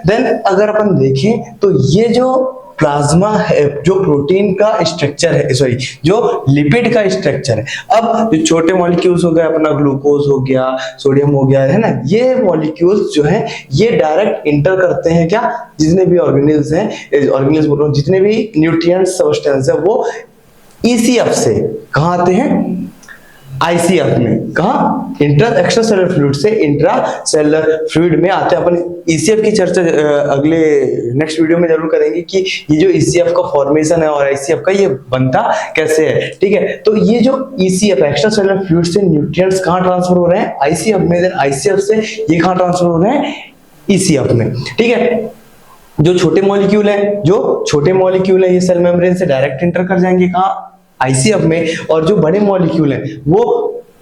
Then अगर अपन देखें तो ये जो प्लाज्मा है, जो प्रोटीन का स्ट्रक्चर है, सॉरी जो लिपिड का स्ट्रक्चर है, अब जो छोटे मॉलिक्यूल्स हो गए, अपना ग्लूकोज हो गया, सोडियम हो गया, है ना, ये मॉलिक्यूल्स जो है ये डायरेक्ट इंटर करते हैं क्या, जितने भी ऑर्गेनिल्स हैं, ऑर्गेनिल्स बोल रहा हूं, जितने भी न्यूट्रिएंट्स सब्सटेंस है वो ईसीएफ से कहाँ आते हैं, आईसीएफ में, कहा इंट्रा एक्स्ट्रा सेलुलर फ्लूइड से इंट्रा सेलुलर फ्लूइड में आते हैं। अपन ईसीएफ की चर्चा अगले नेक्स्ट वीडियो में जरूर करेंगे कि ये जो ईसीएफ का फॉर्मेशन है और आईसीएफ का ये बनता कैसे है, ठीक है। तो ये जो ईसीएफ एक्स्ट्रा सेलुलर फ्लूइड से न्यूट्रिएंट्स कहाँ ट्रांसफर हो रहे हैं, आईसीएफ में, देन आईसीएफ से ये कहाँ ट्रांसफर हो रहे हैं, ईसीएफ में, ठीक है। जो छोटे मॉलिक्यूल है ये सेल मेम्ब्रेन से डायरेक्ट इंटर कर जाएंगे कहाँ, आईसीएफ में, और जो बड़े मॉलिक्यूल है वो,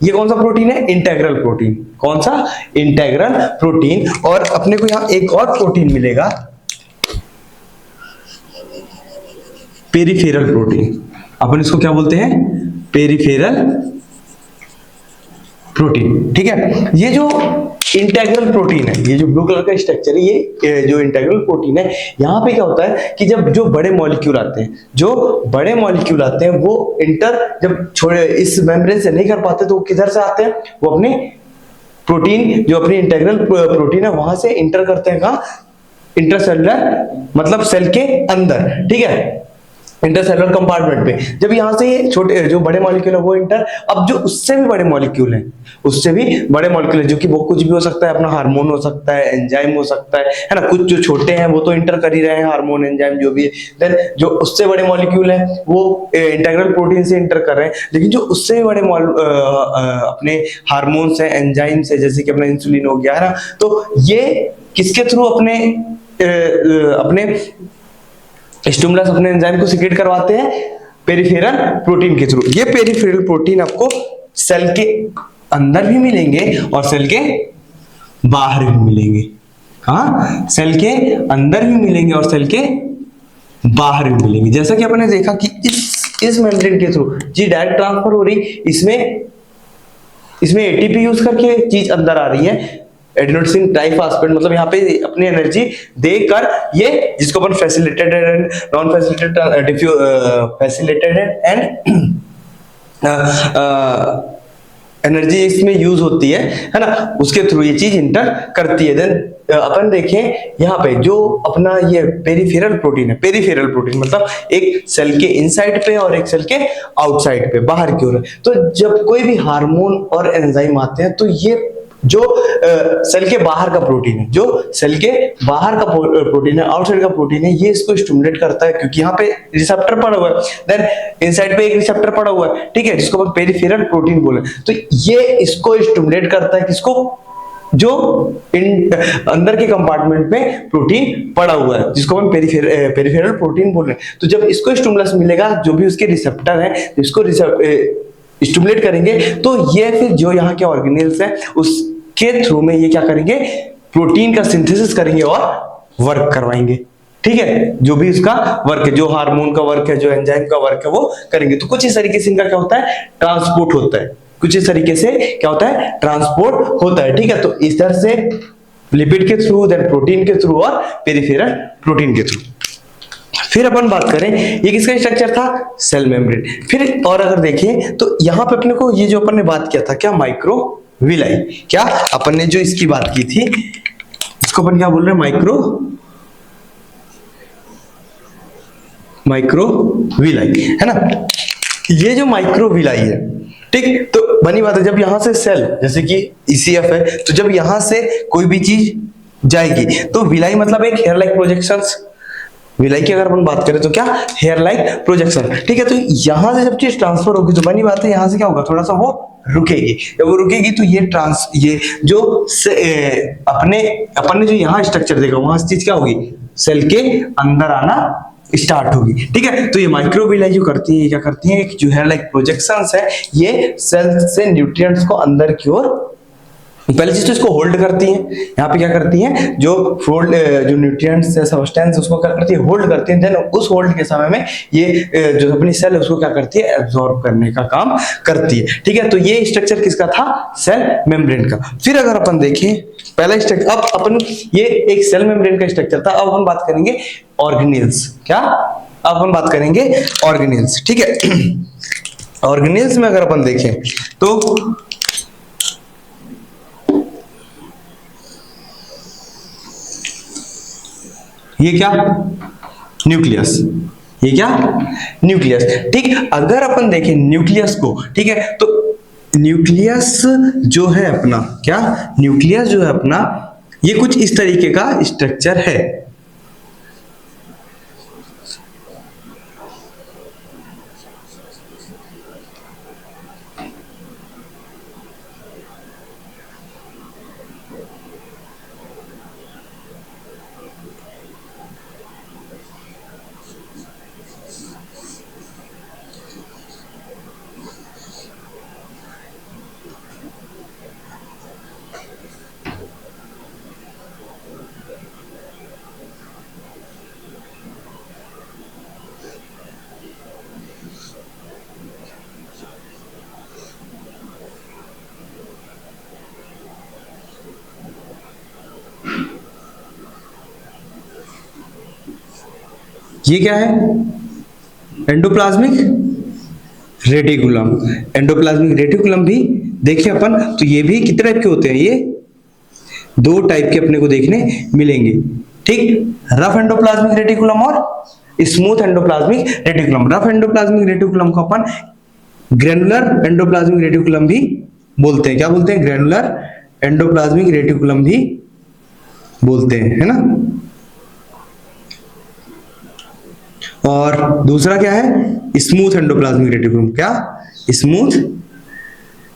ये कौन सा प्रोटीन है, इंटेग्रल प्रोटीन, कौन सा, इंटेग्रल प्रोटीन। और अपने को यहां एक और प्रोटीन मिलेगा, पेरिफेरल प्रोटीन, अपन इसको क्या बोलते हैं, पेरिफेरल प्रोटीन, ठीक है। ये जो इंटेग्रल प्रोटीन है, ये जो ब्लू कलर का स्ट्रक्चर है, ये जो इंटेग्रल प्रोटीन है, यहाँ पे क्या होता है कि जब जो बड़े मॉलिक्यूल आते हैं, वो जब छोड़े इस मेम्ब्रेन से नहीं कर पाते तो वो किधर से आते हैं, वो अपने प्रोटीन, जो अपनी इंटेग्रल प्रोटीन है वहां से इंटर करते हैं कहाँ, इंटरसेलुलर, मतलब सेल के अंदर, ठीक है, इंटरसेलुलर कंपार्टमेंट पे। जब यहाँ से छोटे जो बड़े मॉलिक्यूल है वो इंटर, अब जो उससे भी बड़े मॉलिक्यूल है, जो कि वो कुछ भी हो सकता है, अपना हार्मोन हो सकता है, एंजाइम हो सकता है ना, कुछ जो छोटे हैं वो तो इंटर कर ही रहे हैं, हार्मोन, एंजाइम जो भी है। देन जो उससे बड़े मॉलिक्यूल है वो इंटेग्रल प्रोटीन से इंटर कर रहे हैं, लेकिन जो उससे भी बड़े अपने हार्मोन्स है, एंजाइम से, जैसे कि अपना इंसुलिन हो गया, है ना, तो ये किसके थ्रू अपने स्टिमुलस, अपने एंजाइम को सिक्रेट करवाते हैं, पेरिफेरल प्रोटीन के थ्रू। ये पेरिफेरल प्रोटीन आपको सेल के अंदर भी मिलेंगे और सेल के बाहर भी मिलेंगे, हाँ, सेल के अंदर भी मिलेंगे और सेल के बाहर भी मिलेंगे। जैसा कि आपने देखा कि इस मेम्ब्रेन के थ्रू जी डायरेक्ट ट्रांसफर हो रही, इसमें एटीपी यूज करके चीज अंदर आ रही है, एडिनोसिन ट्राइफॉस्फेट, मतलब यहाँ पे अपनी एनर्जी देकर ये, जिसको अपन facilitated and non facilitated and energy इसमें यूज होती है ना, उसके थ्रू ये चीज इंटर करती है। देन अपन देखें यहाँ पे जो अपना ये पेरिफेरल प्रोटीन है, पेरिफेरल प्रोटीन मतलब एक सेल के इनसाइड पे और एक सेल के आउटसाइड पे, बाहर की ओर। तो जब कोई भी हार्मोन और एंजाइम आते हैं तो ये जो सेल के बाहर का प्रोटीन है, जो सेल के बाहर का प्रोटीन है, आउटसाइड का प्रोटीन है, ये इसको स्टिमुलेट करता है, क्योंकि यहाँ पे रिसेप्टर पड़ा हुआ है, देन इनसाइड पे एक रिसेप्टर पड़ा हुआ है, ठीक है, जिसको अपन पेरिफेरल प्रोटीन बोले। तो ये इसको स्टिमुलेट करता है, किसको, जो अंदर के कंपार्टमेंट में प्रोटीन पड़ा हुआ है, जिसको हम पेरिफेरल प्रोटीन बोल रहे हैं। तो जब इसको स्टिमुलस मिलेगा, जो भी उसके रिसेप्टर है, इसको स्टिमुलेट करेंगे, तो ये फिर जो यहाँ के ऑर्गेनेल्स हैं उसके थ्रू में ये क्या करेंगे, प्रोटीन का सिंथेसिस करेंगे और वर्क करवाएंगे, ठीक है, जो भी उसका वर्क है, जो हार्मोन का वर्क है, जो एंजाइम का वर्क है, वो करेंगे। तो कुछ इस तरीके से इनका क्या होता है, ट्रांसपोर्ट होता है, कुछ इस तरीके से क्या होता है, ट्रांसपोर्ट होता है, ठीक है। तो इस तरह से लिपिड के थ्रू, देन प्रोटीन के थ्रू और पेरिफेरल प्रोटीन के थ्रू। फिर अपन बात करें, ये किसका स्ट्रक्चर था, सेल मेम्ब्रेन। फिर और अगर देखें तो यहाँ पे अपने को ये जो अपन ने बात किया था क्या, माइक्रोविलाई, क्या अपन ने जो इसकी बात की थी, इसको अपन क्या बोल रहे हैं, माइक्रोविलाई, है ना। ये जो माइक्रोविलाई है, ठीक, तो बनी बात है, जब यहां से सेल, जैसे कि ईसीएफ है, तो जब यहां से कोई भी चीज जाएगी तो विलाई मतलब एक हेयर लाइक प्रोजेक्शंस, विलाई की अगर अपन बात करें तो क्या, हेयर लाइक प्रोजेक्शन, ठीक है। तो यहां से जब चीज ट्रांसफर होगी तो बनी बात है, यहां से क्या होगा, थोड़ा सा वो रुकेगी, जब वो रुकेगी तो ये जो अपन ने जो यहाँ स्ट्रक्चर देखा, वहां से चीज क्या होगी, सेल के अंदर आना स्टार्ट होगी, ठीक है। तो ये माइक्रोविलाई जो करती है, क्या करती है, जो हेयर लाइक प्रोजेक्शंस है, ये सेल से न्यूट्रिएंट्स को अंदर की ओर पहली चीज तो इसको होल्ड करती है, यहाँ पे क्या करती है, जो फोल्ड जो न्यूट्रिएंट्स या सब्सटेंस उसको क्या करती है, होल्ड करती है। देन उस होल्ड के समय में ये जो अपनी सेल है उसको क्या करती है, एब्जॉर्ब करने का काम करती है। ठीक है, तो ये स्ट्रक्चर किसका था, सेल मेम्ब्रेन का। फिर अगर अपन देखें पहला स्ट्रक्चर, अब अपन ये एक सेल मेम्ब्रेन का स्ट्रक्चर था। अब अपन बात करेंगे ऑर्गेनेल्स, क्या, अब अपन बात करेंगे ऑर्गेनेल्स। ठीक है, ऑर्गेनेल्स में अगर अपन देखें तो ये क्या, न्यूक्लियस, ये क्या, न्यूक्लियस। ठीक, अगर अपन देखें न्यूक्लियस को, ठीक है, तो न्यूक्लियस जो है अपना, क्या, न्यूक्लियस जो है अपना, ये कुछ इस तरीके का स्ट्रक्चर है। ये क्या है, एंडोप्लाज्मिक रेटिकुलम। एंडोप्लाज्मिक रेटिकुलम भी देखिए अपन, तो ये भी कितने टाइप के होते हैं, ये दो टाइप के अपने को देखने मिलेंगे। ठीक, रफ एंडोप्लाज्मिक रेटिकुलम और smooth endoplasmic reticulum. Rough endoplasmic reticulum को अपन ग्रैनुलर एंडोप्लाज्मिक रेटिकुलम भी बोलते हैं। क्या बोलते हैं, ग्रैनुलर एंडोप्लाज्मिक रेटिकुलम भी बोलते हैं, है ना। और दूसरा क्या है, स्मूथ एंडोप्लाज्मिक रेटिकुलम। क्या, smooth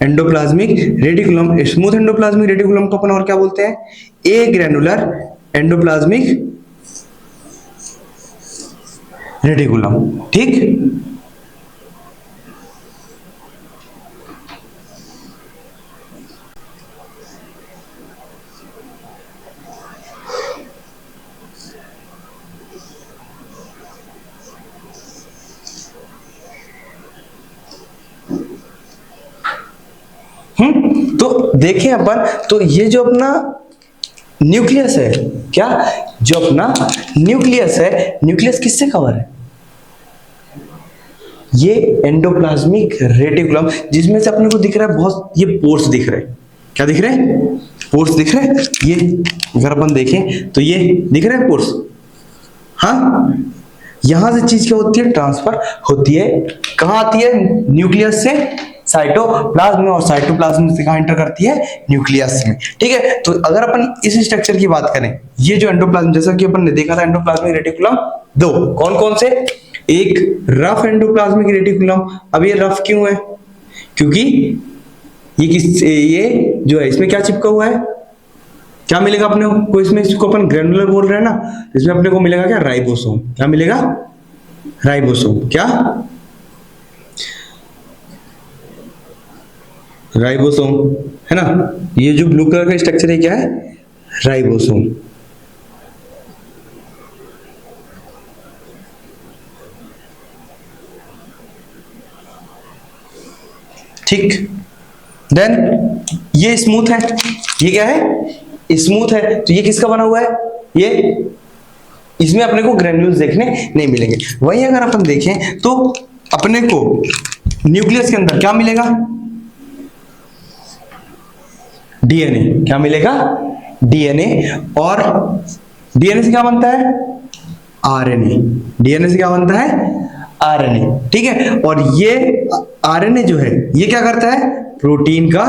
endoplasmic reticulum. Smooth endoplasmic reticulum को अपन और क्या बोलते हैं, ए ग्रैनुलर एंडोप्लाज्मिक रेटिकुलम। ठीक, तो देखें अपन, तो ये जो अपना न्यूक्लियस है, क्या, जो अपना न्यूक्लियस है, न्यूक्लियस किससे कवर है, ये एंडोप्लाज्मिक रेटिकुलम, जिसमें से अपने को दिख रहा है बहुत, ये पोर्स दिख रहे हैं। क्या दिख रहे हैं, पोर्स दिख रहे हैं। ये अगर अपन देखें तो ये दिख रहे हैं पोर्स। हाँ, यहां से चीज क्या होती है, ट्रांसफर होती है, कहां आती है, न्यूक्लियस से साइटोप्लाज्म में, और साइटोप्लाज्म से कहां एंटर करती है, न्यूक्लियस में। ठीक है, तो अगर अपन इस स्ट्रक्चर की बात करें, ये जो एंडोप्लाज्म, जैसा कि अपन ने देखा था एंडोप्लाज्मिक रेटिकुलम दो, कौन कौन से, एक रफ एंडोप्लाज्मिक रेटिकुलम। अब ये रफ क्यों है, क्योंकि ये जो है इसमें क्या चिपका हुआ है, क्या मिलेगा अपने को इसमें, इसको अपन ग्रैनुलर बोल रहे हैं ना, इसमें अपने को मिलेगा क्या, राइबोसोम। क्या मिलेगा, राइबोसोम। क्या, राइबोसोम, है ना। ये जो ब्लू कलर का स्ट्रक्चर है क्या है, राइबोसोम। ठीक, देन ये स्मूथ है, ये क्या है, स्मूथ है, तो ये किसका बना हुआ है, ये, इसमें अपने को ग्रेन्यूल्स देखने नहीं मिलेंगे। वही अगर अपन देखें तो अपने को न्यूक्लियस के अंदर क्या मिलेगा, डीएनए। क्या मिलेगा, डीएनए। और डीएनए से क्या बनता है, आरएनए। डीएनए से क्या बनता है, आरएनए। ठीक है, और ये आरएनए जो है ये क्या करता है, प्रोटीन का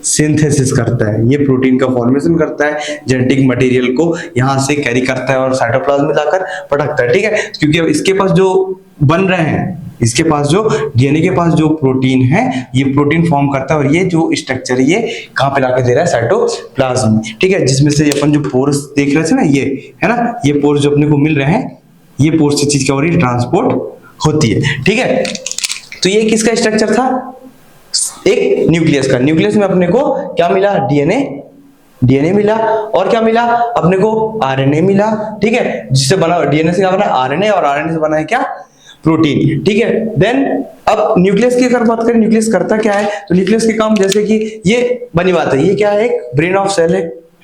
सिंथेसिस करता है, ये प्रोटीन का फॉर्मेशन करता है, जेनेटिक मटेरियल को यहां से कैरी करता है और साइटोप्लाज्म में जाकर पटकता है। ठीक है, क्योंकि अब इसके पास जो बन रहे हैं, इसके पास जो डीएनए के पास जो प्रोटीन है, ये प्रोटीन फॉर्म करता है, और ये जो स्ट्रक्चर ये कहां पे लाके दे रहा है, साइटोप्लाज्म में। ठीक है, जिसमें से अपन जो पोर्स देख रहे थे ना, ये है ना, ये पोर्स जो अपने को मिल रहे हैं, ये पोर्स से चीज क्या हो रही है, ट्रांसपोर्ट होती है। ठीक है, तो ये किसका स्ट्रक्चर था, एक न्यूक्लियस का। न्यूक्लियस में अपने को क्या मिला, डीएनए मिला, और क्या मिला अपने को, आरएनए मिला, ठीक है, जिससे बना डीएनए से क्या बना आरएनए, और आरएनए से बना है क्या, प्रोटीन, ठीक है। देन अब न्यूक्लियस की अगर बात करें, न्यूक्लियस करता क्या है, तो न्यूक्लियस के काम जैसे कि ये बनी बात है, ये क्या है, एक ब्रेन ऑफ सेल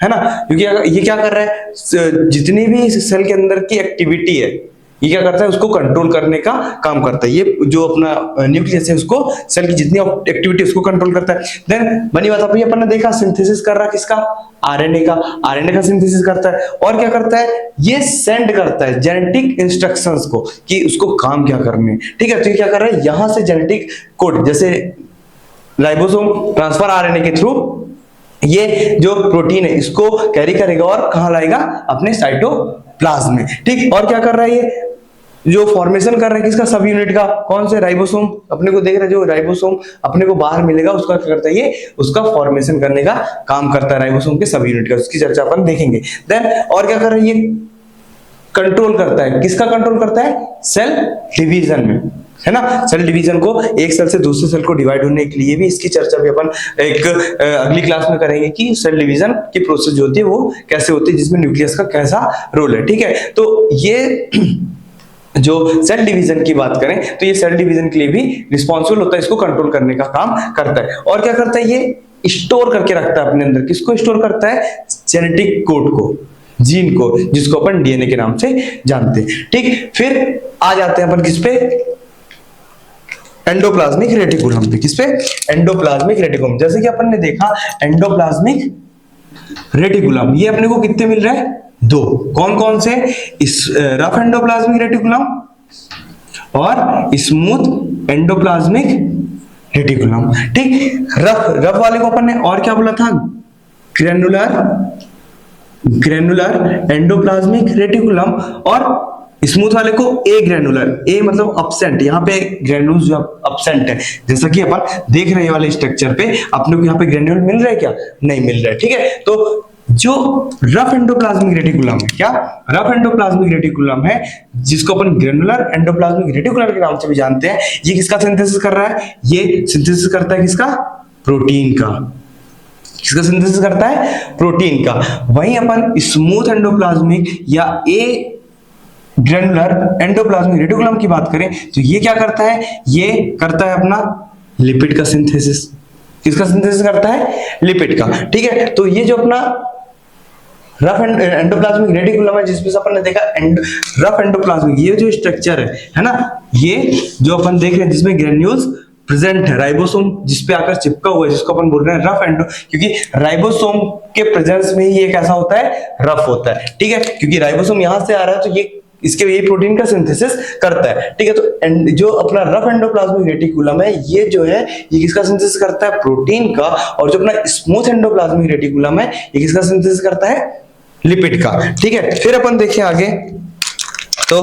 है ना, क्योंकि ये क्या कर रहा है, जितनी भी सेल के अंदर की एक्टिविटी है ये क्या करता है, उसको कंट्रोल करने का काम करता है। ये जो अपना न्यूक्लियस है उसको, सेल की जितनी एक्टिविटी उसको कंट्रोल करता है। देन बनी बात, अभी अपन ने देखा सिंथेसिस कर रहा है किसका, आरएनए का सिंथेसिस करता है, और क्या करता है, ये सेंड करता है जेनेटिक इंस्ट्रक्शंस को कि उसको काम क्या करने, ठीक है। तो ये क्या कर रहा है, यहां से जेनेटिक कोड, जैसे राइबोसोम ट्रांसफर आरएनए के थ्रू ये जो प्रोटीन है इसको कैरी करेगा और कहां लाएगा, अपने साइटोप्लाज्म में, ठीक। और क्या कर रहा है, ये जो फॉर्मेशन कर रहा है किसका, सब यूनिट का, कौन से, राइबोसोम, अपने को देख रहे हैं जो राइबोसोम अपने को बाहर मिलेगा उसका क्या करता है, ये उसका फॉर्मेशन करने का काम करता है, राइबोसोम के सब यूनिट का, उसकी चर्चा अपन देखेंगे। देन और क्या कर रहा है, ये कंट्रोल करता है, किसका कंट्रोल करता है, सेल डिवीजन में, है ना, सेल डिवीजन को, एक सेल से दूसरे सेल को डिवाइड होने के लिए भी, इसकी चर्चा भी अपन एक अगली क्लास में करेंगे कि सेल डिवीजन की प्रोसेस जो होती है वो कैसे होती है, जिसमें न्यूक्लियस का कैसा रोल है, ठीक है। तो ये जो सेल डिवीजन की बात करें तो ये सेल डिवीजन के लिए भी रिस्पॉन्सिबल होता है, इसको कंट्रोल करने का काम करता है। और क्या करता है, ये स्टोर करके रखता है अपने अंदर, किसको स्टोर करता है, जेनेटिक कोड को, जीन को, जिसको अपन डीएनए के नाम से जानते हैं, ठीक। फिर आ जाते हैं अपन किस पे, एंडोप्लाज्मिक रेटिकुलम पे, किस पे, एंडोप्लाज्मिक रेटिकुलम। जैसे कि अपन ने देखा एंडोप्लाज्मिक रेटिकुलम, ये अपने को कितने मिल रहे हैं, दो, कौन कौन से, इस रफ एंडोप्लाज्मिक रेटिकुलम और स्मूथ एंडोप्लाज्मिक रेटिकुलम, ठीक। रफ वाले को अपन ने और क्या बोला था, ग्रेनुलर एंडोप्लाज्मिक रेटिकुलम, और स्मूथ वाले को ए ग्रेनुलर, ए मतलब अपसेंट, यहाँ पे ग्रेनुल्स जो अपसेंट है, जैसा कि अपन देख रहे हैं वाले स्ट्रक्चर पे अपने को यहाँ पे ग्रेन्यूल मिल रहा है क्या, नहीं मिल रहा है, ठीक है। तो जो रफ एंडोप्लाज्मिक रेटिकुलम है, क्या रफ एंडोप्लाज्मिक रेटिकुलम है, जिसको अपन ग्रेनुलर एंडोप्लाज्मिक रेटिकुलम के नाम से भी जानते हैं, ये किसका सिंथेसिस कर रहा है, ये सिंथेसिस करता है किसका, प्रोटीन का, किसका सिंथेसिस करता है, प्रोटीन का। वहीं अपन स्मूथ एंडोप्लाज्मिक या ए ग्रेनुलर एंडोप्लाज्मिक रेटिकुलम की बात करें तो ये क्या करता है, ये करता है अपना लिपिड का सिंथेसिस, किसका सिंथेसिस करता है, लिपिड का, ठीक है। तो ये जो अपना रफ एंडोप्लाज्मिक रेटिकुलम है, जिसमें अपन ने देखा रफ एंडोप्लाज्मिक, ये जो स्ट्रक्चर है ना, ये जो अपन देख रहे हैं जिसमें ग्रेन्यूल्स प्रेजेंट है, राइबोसोम जिसपे आकर चिपका हुआ है, जिसको अपन बोल रहे हैं रफ एंडो, क्योंकि राइबोसोम के प्रेजेंस में ही ये कैसा होता है, रफ होता है, ठीक है। क्योंकि राइबोसोम यहां से आ रहा है तो ये इसके ये प्रोटीन का सिंथेसिस करता है, ठीक है। तो जो अपना रफ एंडोप्लाज्मिक रेटिकुलम है, ये जो है ये किसका सिंथेसिस करता है, प्रोटीन का। और जो अपना स्मूथ एंडोप्लाज्मिक रेटिकुलम है, ये किसका सिंथेसिस करता है, लिपिड का, ठीक है। फिर अपन देखें आगे, तो